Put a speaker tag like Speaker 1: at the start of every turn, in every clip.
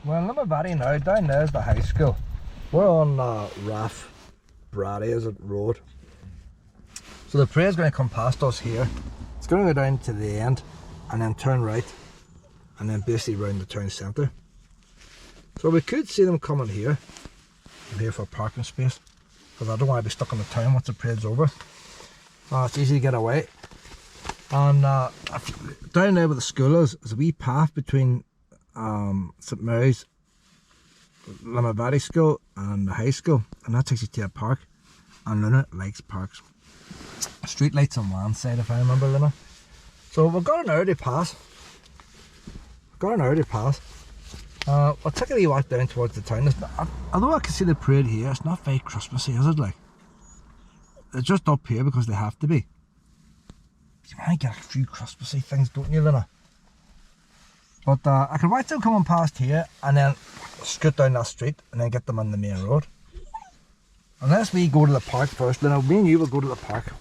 Speaker 1: Well, Limavady now, down there's the high school. We're on Raff Brady, is it, road. So the parade's going to come past us here. It's going to go down to the end and then turn right and then basically round the town centre. So we could see them coming here. I'm here for a parking space because I don't want to be stuck in the town once the parade's over. It's easy to get away. And down there where the school is a wee path between St Mary's Limavady School and the high school, and that takes you to a park, and Luna likes parks. Street lights on one side, if I remember, Luna. So we've got an hour to pass. I'll take a wee walk down towards the town. Although I can see the parade here, it's not very Christmassy, is it? Like, it's just up here because they have to be. You might get a few Christmassy things, don't you, Luna? But I can watch them coming past here and then scoot down that street and then get them on the main road. Unless we go to the park first, Luna, me and you will go to the park.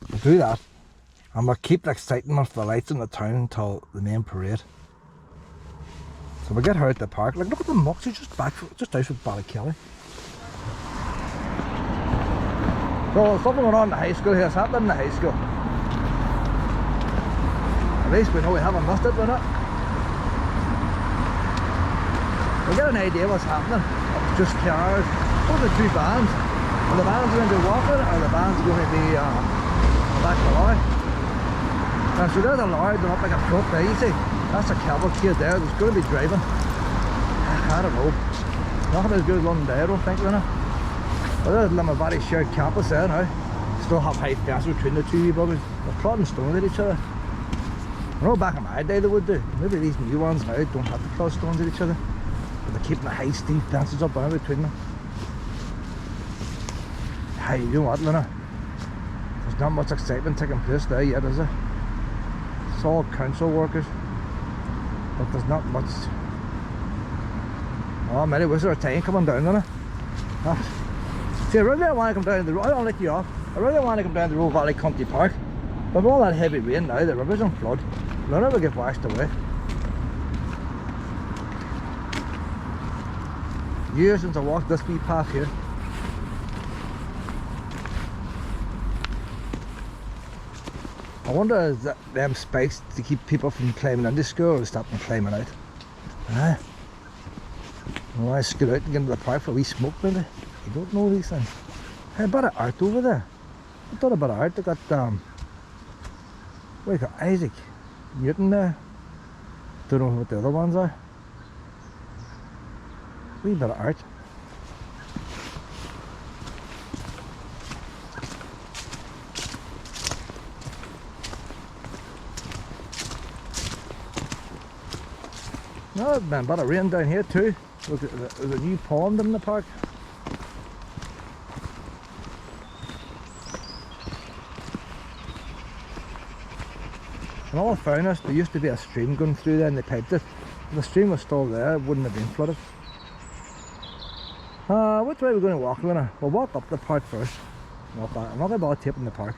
Speaker 1: We'll do that. And we'll keep exciting them for the lights in the town until the main parade. So we'll get her at the park. Like, look at the mucks, he's just out with Ballykelly. So something going on in the high school here. It's happening in the high school. At least we know we haven't missed it, we're not. We get an idea what's happening. Just cars. Those are two bands. Are the bands going to be walking or the bands going to be back the lorry? So there's a lorry going up like a truck there, you see. That's a cavalcade there that's going to be driving. I don't know. Nothing as good as London Day, I don't think, Luna. But there's Limavady shared campus there now. Still have high fences between the two wee buggers. They're plodding stones at each other. I know back in my day they would do. Maybe these new ones now don't have to plod stones at each other. But they're keeping the high steep fences up there between them. Hey, you know what, Luna? There's not much excitement taking place there yet, is there? It's all council workers. But there's not much. Oh, maybe was there a time coming down, Luna? See, I really want to come down the road. I don't let you off. I really want to come down the Roe Valley Country Park. But with all that heavy rain now, the rivers don't flood. Luna will get washed away. Years since I walked this wee path here. I wonder is that them spikes to keep people from climbing into school or stop them climbing out? Well, I scoot out and get into the park for a wee smoke maybe. You don't know these things. Hey, a bit of art over there. I thought about art. They got what do you got? Isaac Newton there. Don't know what the other ones are. Wee bit of art. No, there's been a bit of rain down here too. Look, there's a new pond in the park. In all fairness, there used to be a stream going through there and they piped it. If the stream was still there, it wouldn't have been flooded. Which way are we going to walk, Luna? We'll walk up the park first. Walk back. I'm not going to bother taping the park.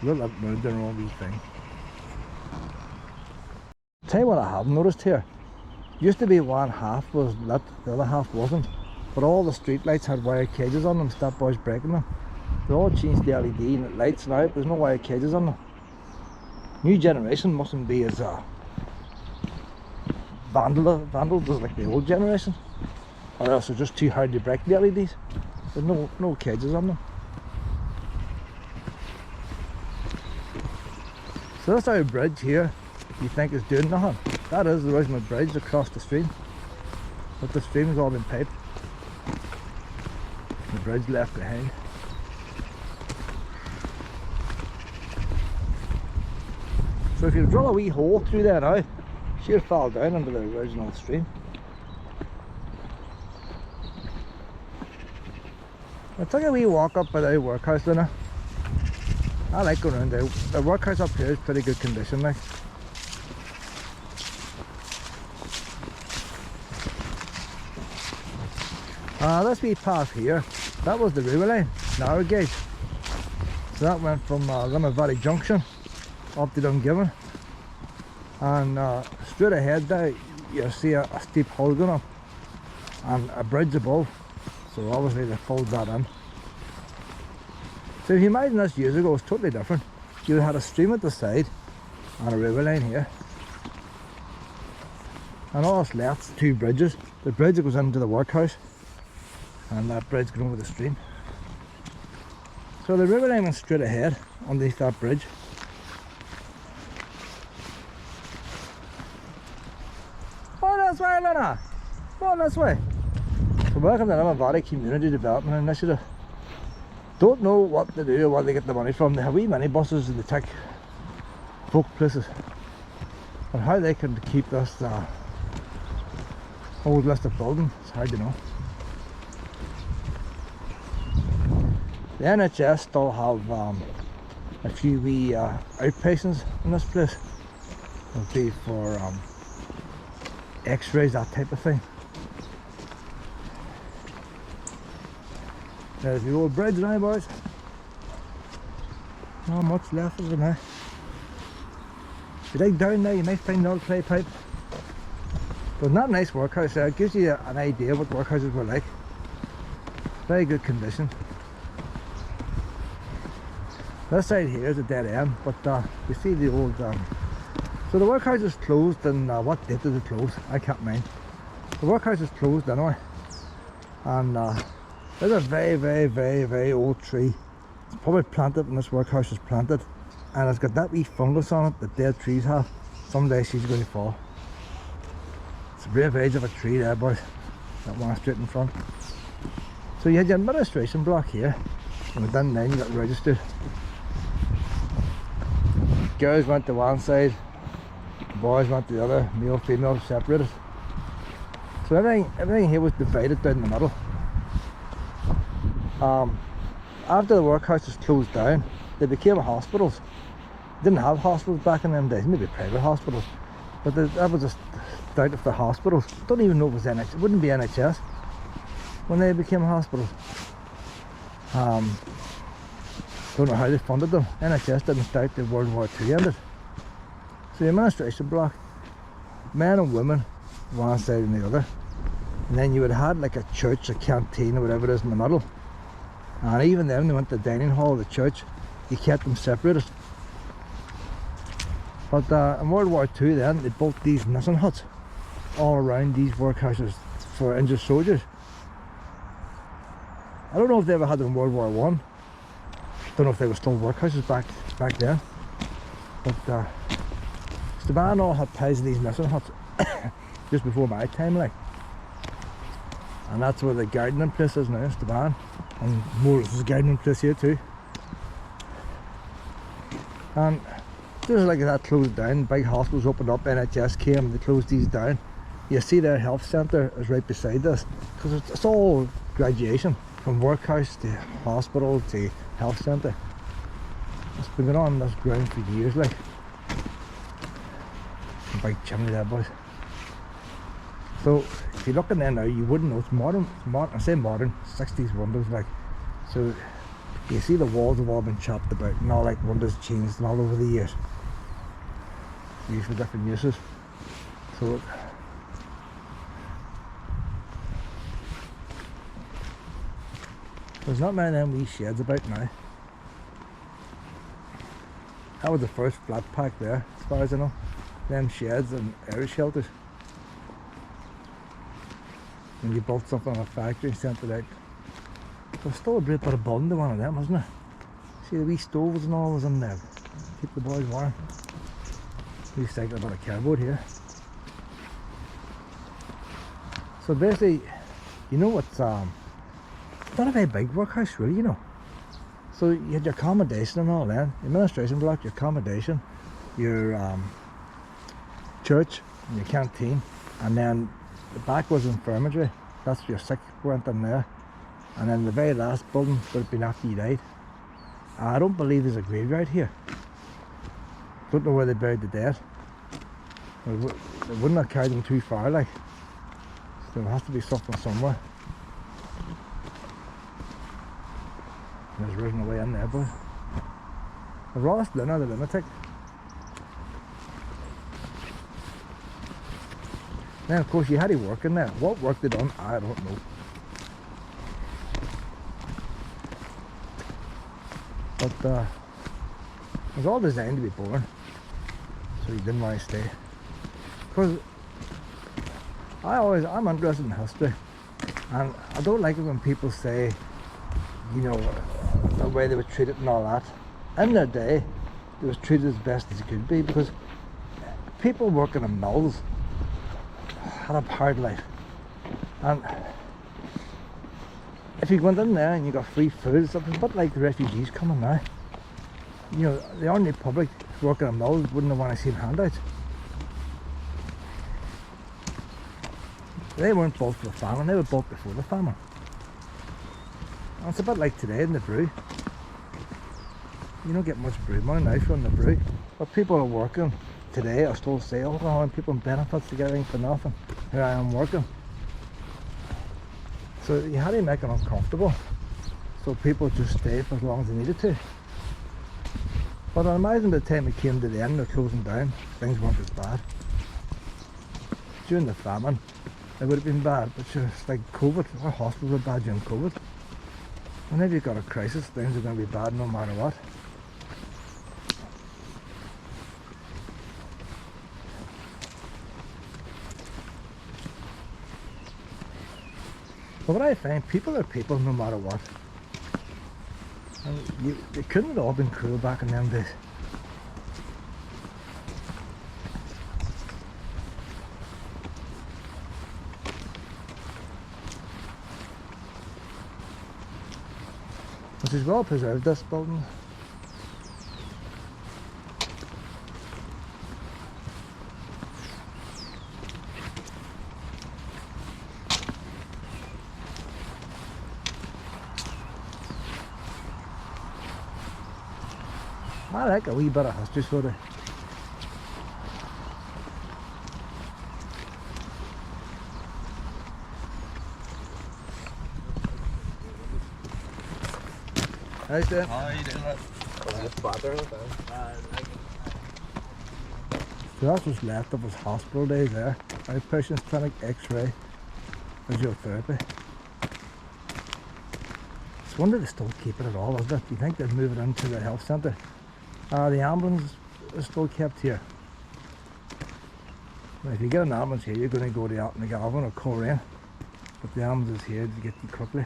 Speaker 1: We'll let them doing all these things. Tell you what I have noticed here. Used to be one half was lit, the other half wasn't. But all the street lights had wire cages on them, stop boys breaking them. They all changed the LED lights now, there's no wire cages on them. New generation mustn't be as vandals as like the old generation. Or else they're just too hard to break the LEDs. There's no cages on them. So that's our bridge here. You think is doing nothing. That is the original bridge across the stream. But the stream's all been piped. The bridge left behind. So if you drill a wee hole through there now, she'll fall down into the original stream. I'll take a wee walk up by the workhouse, Luna. I like going around there. The workhouse up here is pretty good condition, like. This wee path here, that was the railway line, narrow gauge. So that went from Limavady Junction up to Dungiven. And straight ahead there, you see a steep hill going up and a bridge above, so obviously they filled that in. So if you imagine this years ago, it's totally different. You had a stream at the side and a river line here, and all that's left is 2 bridges. The bridge that goes into the workhouse and that bridge going over the stream. So the river line went straight ahead underneath that bridge. Oh, this way, Lena! Oh, this way! So welcome to the Limavady Community Development Initiative. Don't know what to do or where they get the money from. They have wee mini buses and they take folk places. But how they can keep this old list of buildings, it's hard to know. The NHS still have a few wee outpatients in this place. It'll be for x-rays, that type of thing. There's the old bridge now, boys. Not much left of it now. If you dig down there, you might find an old clay pipe. But not a nice workhouse there. It gives you an idea of what workhouses were like. Very good condition. This side here is a dead end, but you see the old... so the workhouse is closed, and what date did it close? I can't mind. The workhouse is closed anyway. And there's a very old tree. It's probably planted when this workhouse was planted. And it's got that wee fungus on it that dead trees have. Someday she's going to fall. It's a brave age of a tree there, boys. That one straight in front. So you had your administration block here. And within then you got registered. Girls went to one side, boys went to the other, male, female separated. So everything here was divided down the middle. After the workhouses closed down, they became hospitals. Didn't have hospitals back in them days, maybe private hospitals, but that was just out of the hospitals. Don't even know it was NHS. It wouldn't be NHS when they became hospitals. Don't know how they funded them. NHS didn't start till World War II ended. So the administration block, men and women, one side and the other. And then you would have had like a church, a canteen or whatever it is in the middle. And even then, they went to the dining hall of the church, you kept them separated. But in World War II then, they built these missing huts all around these workhouses for injured soldiers. I don't know if they ever had them in World War I. Don't know if they were still workhouses back then. But Staban all had piles of these missing huts just before my time, like. And that's where the gardening place is now, Staban. And Morris's gardening place here too. And just like that closed down, big hospitals opened up, NHS came, they closed these down. You see their health centre is right beside this, because it's all graduation, from workhouse to hospital to health centre. It's been going on in this ground for years, like. A big chimney there, boys. So if you look in there now, you wouldn't know it's modern. I say modern, 60s windows, like. So you see the walls have all been chopped about and all like windows changed and all over the years. Used for different uses. So there's not many of them wee sheds about now. That was the first flat pack there, as far as I know. Them sheds and air shelters. When you built something in a factory and sent it out. There's still a great bit of building to one of them, isn't there? See the wee stoves and all was in there. Keep the boys warm. Recycle a bit of cardboard here. So basically, you know what's it's not a very big workhouse really, you know. So you had your accommodation and all that, your administration block, your accommodation, your church, and your canteen, and then the back was infirmary. That's your sick went in there. And then the very last building would have been after you died. I don't believe there's a graveyard here. Don't know where they buried the dead. They wouldn't have carried them too far, like. So there has to be something somewhere. There's risen away in there, boy. I've lost Lena the lunatic. Then of course you had to work in there. What work they done, I don't know. But it was all designed to be boring, so you didn't want to stay. Because I'm interested in history, and I don't like it when people say, you know, the way they were treated and all that. In their day, they was treated as best as it could be, because people working in mills had a hard life. And if you went in there and you got free food, it's a bit like the refugees coming now. You know, the ordinary public working in mills wouldn't have wanted to see handouts. They weren't built for the famine, they were built before the famine. And it's a bit like today in the brew. You don't get much brew money now from the brew. But people are working today are still say, oh, and people on benefits to get everything for nothing. Here I am working. So you had to make it uncomfortable, so people just stayed for as long as they needed to. But I imagine by the time it came to the end of closing down, things weren't as bad. During the famine, it would have been bad, but just like COVID, our hospitals were bad during COVID. Whenever you've got a crisis, things are going to be bad no matter what. But what I find, people are people no matter what. And they couldn't have all been cruel back in them days. Which is well preserved, this building. I like a wee bit of history sort of. How's that?
Speaker 2: How are you doing that?
Speaker 1: So that's what's left of his hospital days there. Outpatient clinic, X-ray, physiotherapy. It's wonder they still keep it at all, isn't it? Do you think they'd move it into the health centre? The ambulance is still kept here. Now, if you get an ambulance here, you're going to go to Galvin or Coleraine, but the ambulance is here to get you quickly.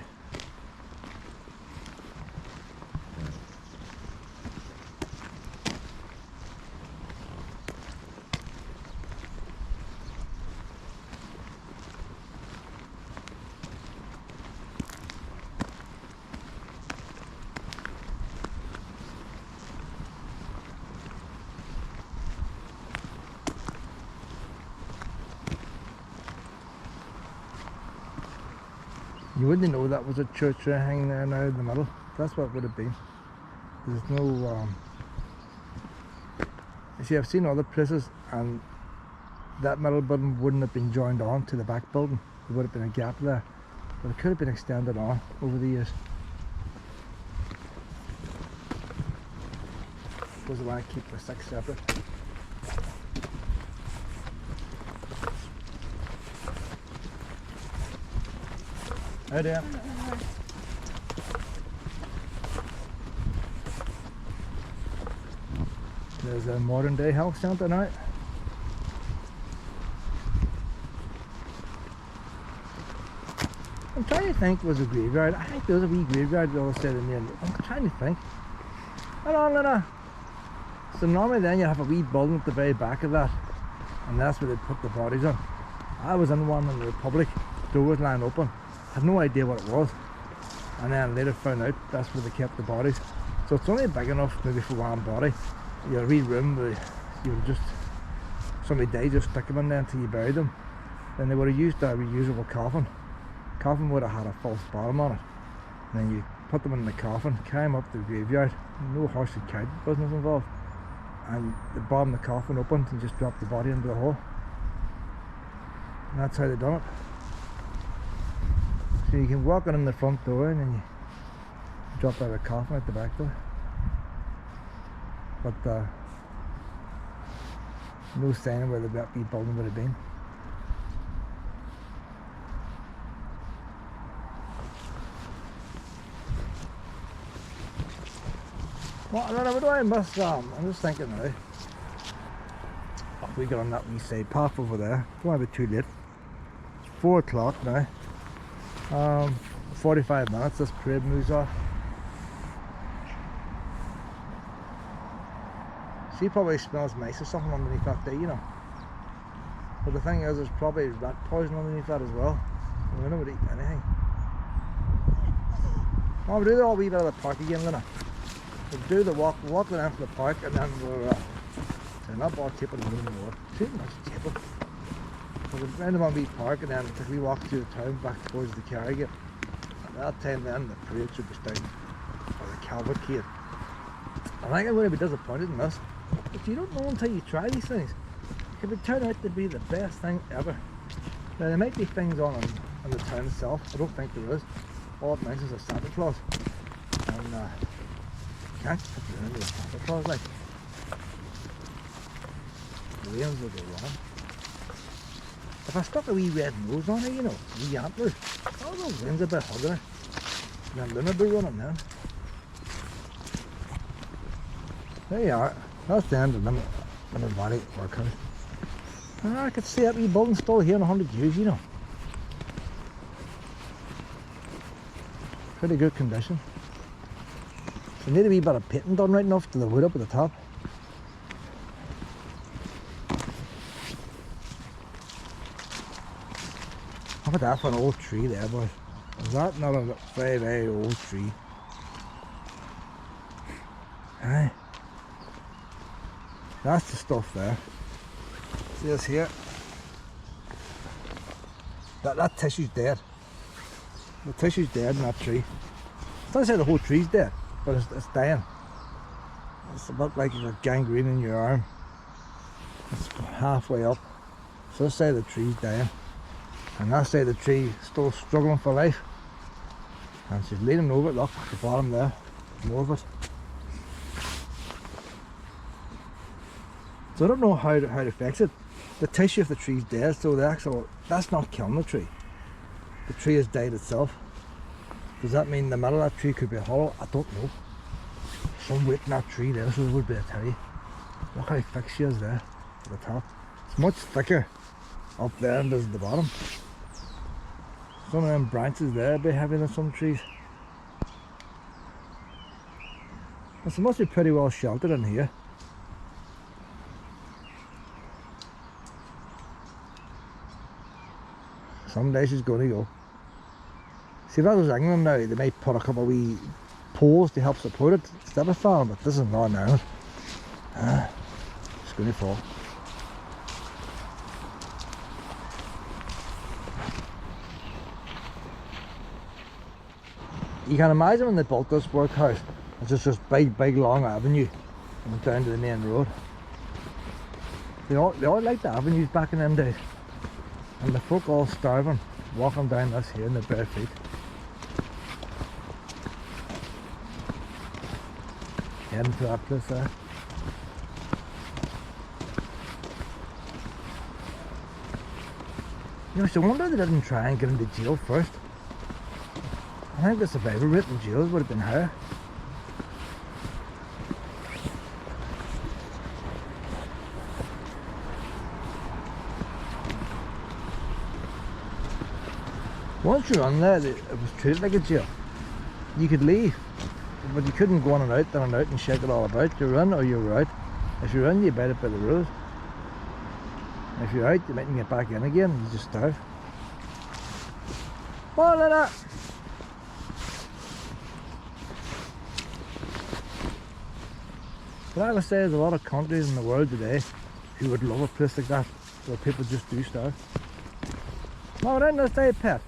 Speaker 1: You wouldn't know that was a church or anything there now in the middle. That's what it would have been. There's no you see, I've seen other places and that middle building wouldn't have been joined on to the back building. There would have been a gap there, but it could have been extended on over the years. Because they want to keep the six separate. Hi there. There's a modern day health centre now. I'm trying to think, was a graveyard. I think there was a wee graveyard they all said in there. I'm trying to think. Hold on, Lena. So normally then you have a wee building at the very back of that, and that's where they put the bodies on. I was in one in the Republic, door was lying open. Had no idea what it was, and then later found out that's where they kept the bodies. So it's only big enough maybe for one body. You got a wee room where you would just, somebody died, just stick them in there until you buried them. Then they would have used a reusable coffin. Coffin would have had a false bottom on it, and then you put them in the coffin, carry them up to the graveyard. No horse and cart business involved, and the bottom of the coffin opened and just dropped the body into the hole. And that's how they done it. So you can walk in the front door and then you drop out of the coffin at the back door. But no sign of where the wee building would have been. What do I miss? I'm just thinking now. Oh, we got on that wee side path over there. Don't want to be too late. It's 4 o'clock now. 45 minutes this parade moves off. She probably smells nice or something underneath that day, you know. But the thing is, there's probably rat poison underneath that as well. We don't eat anything. Oh, we'll do the whole wee bit of the park again, Lena. We'll do the walk down to the park, and then we'll turn up our table and move more. Too much table. So we'll round the one wee park, and then we walk through the town back towards the Carrigan. At that time, then the parade should be starting, or the cavalcade. I think I'm going to be disappointed in this, but you don't know until you try these things. It would turn out to be the best thing ever. Now there might be things on in the town itself. I don't think there is. All it mentions is Santa Claus, and can't put it into a Santa Claus like. The rains will go wrong. If I stuck a wee red nose on it, you know, wee antlers, all those winds a bit hugging it, and then Luna be running then. There you are. That's the end of Limavady Workhouse. I could see that wee building still here in 100 years, you know. Pretty good condition. So need a wee bit of painting done right enough to the wood up at the top. Look at that for an old tree there, boys. Is that not a very, very old tree? Aye. That's the stuff there. See this here? That tissue's dead. The tissue's dead in that tree. It's not to say the whole tree's dead, but it's dying. It's a bit like you've got gangrene in your arm. It's halfway up. So this side of the tree's dying, and that side of the tree still struggling for life. And she's leaning over it, look, at the bottom there. More of it. So I don't know how to fix it. The tissue of the tree's dead, so that's not killing the tree. The tree has died itself. Does that mean the middle of that tree could be hollow? I don't know. Some weight in that tree there, so it would be, I tell you. Look how thick she is there at the top. It's much thicker up there than it is at the bottom. Some of them branches there would be heavier than some trees. And so it must be pretty well sheltered in here. Someday she's going to go. See, if that was England now, they might put a couple of wee poles to help support it instead of falling, but this is Northern Ireland. It's going to fall. You can imagine when they built this workhouse, it's just this big long avenue and went down to the main road. They all liked the avenues back in them days. And the folk all starving, walking down this here in their bare feet. Heading to that place there. You know, it's a wonder they didn't try and get into jail first. I think the survival rate in jails would have been higher. Once you're on there, it was treated like a jail. You could leave, but you couldn't go in and out and shake it all about. You're in or you're out. If you're in, you bite it by the rules. If you're out, you mightn't get back in again, you just starve. Oh, look at that! But I would say there's a lot of countries in the world today who would love a place like that, where people just do starve. Oh, then let's say pet.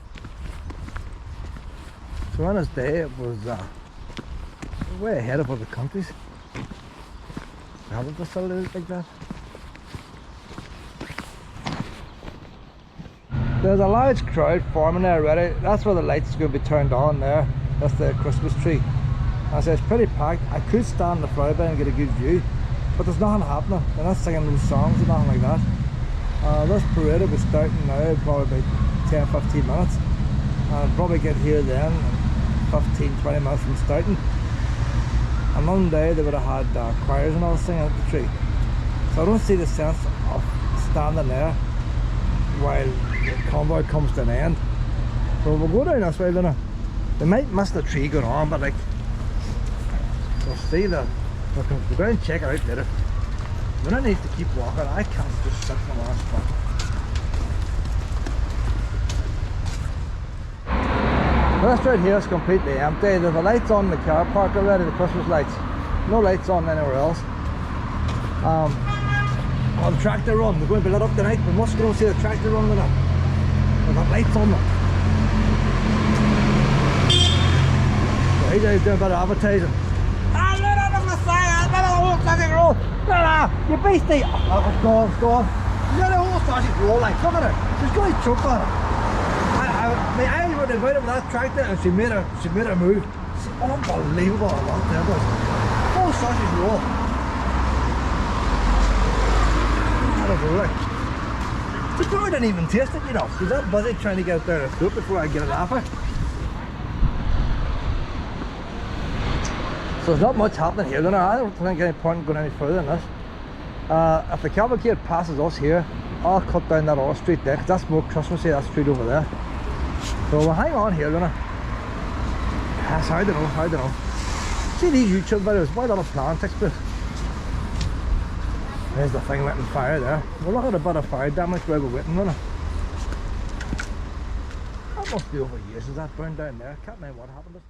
Speaker 1: So on this day it was way ahead of other countries. They have facilities like that. There's a large crowd forming there already. That's where the lights are going to be turned on there. That's the Christmas tree. As I say, it's pretty packed. I could stand in the flower bed and get a good view, but there's nothing happening. They're not singing those songs or nothing like that. This parade will be starting now, probably about 10-15 minutes. I'll probably get here then 15-20 minutes from starting. I'm one day they would have had choirs and all singing at the tree. So I don't see the sense of standing there while the convoy comes to an end. So we'll go down this way, then. They might miss the tree going on, but like, we'll see that. We'll go and check it out later. We don't need to keep walking. I can't just sit in the last spot. This right here is completely empty. There's the lights on in the car park already, the Christmas lights. No lights on anywhere else. On the tractor run, they're going to be lit up tonight. We must go and see the tractor run with them. They've got lights on them. So he's out doing a bit of advertising. You beastie! Oh, it's gone. You got a whole sausage roll, like, look at it. She's going to choke on it. I would have invited with that tractor and she made her move. It's unbelievable a lot there, boys. Whole sausage roll. She probably didn't even taste it, you know. She's that busy trying to get it there to soup before I get it off her. So there's not much happening here, then. I don't think any point in going any further than this. If the cavalcade passes us here, I'll cut down that other street there, 'cause that's more Christmassy, that street over there. So we'll hang on here, then. Yes, I don't know. See these YouTube videos, why a lot of plan takes place. There's the thing letting fire there. We'll look at a bit of fire damage while we're waiting, then. That must be over years since that burned down there. Can't remember what happened.